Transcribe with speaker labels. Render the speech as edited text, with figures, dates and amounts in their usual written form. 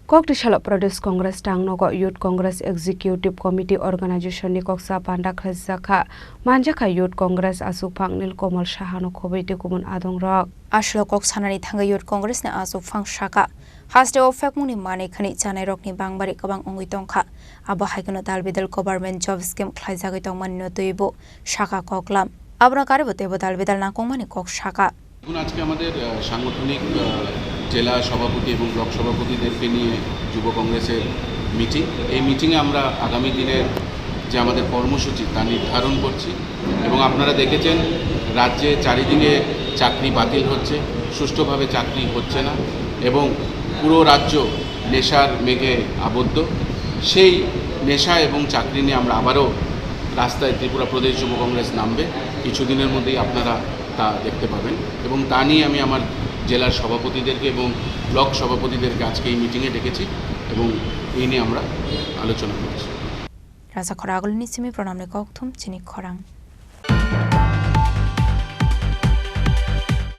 Speaker 1: Koktishala Pradesh Congress Tangnogo Youth Congress Executive Committee Organization ni Koksa Panda Khazaka Manjaka Youth Congress Asuk Pangnil Komal Shahano Kobete Kumun Adong Rock
Speaker 2: Ashlo Koksanani Thanga Youth Congress na Asuk Phang Shaka Has the Ofek Muni Mani Khani Chanai Rock ni Bangbari Kabang Ongitongka Aba Haikono Dalbidal Government Job Scheme Klaizagitong Manino Tuibo Shaka Koklam Abra Karibote Dalbidal Nakongmani Kok Shaka
Speaker 3: আজকে আমাদের সাংগঠনিক জেলা সভাপতি এবং block সভাপতিদেরকে নিয়ে যুব কংগ্রেসের meeting এই মিটিংয়ে আমরা আগামী দিনের যে আমাদের কর্মসূচি তা নির্ধারণ করছি এবং আপনারা দেখেছেন রাজ্যে চারিদিকে চাকরি বাতিল হচ্ছে সুষ্ঠুভাবে চাকরি হচ্ছে না এবং পুরো রাজ্য নেশার মেঘে আবদ্ধ সেই নেশা এবং চাকরি নিয়ে আমরা আবারও রাস্তায় ত্রিপুরা প্রদেশ যুব কংগ্রেস নামবে কিছুদিনের মধ্যেই আপনারা তা দেখতে পাবেন এবং তা নিয়ে আমি আমার জেলার সভাপতিদেরকে এবং ব্লক সভাপতিদেরকে আজকে এই মিটিংয়ে ডেকেছি এবং এই নিয়ে আমরা আলোচনা করছি
Speaker 2: রাজা খরাগলনি সিমি প্রণামে ককথুম চিনি খরাং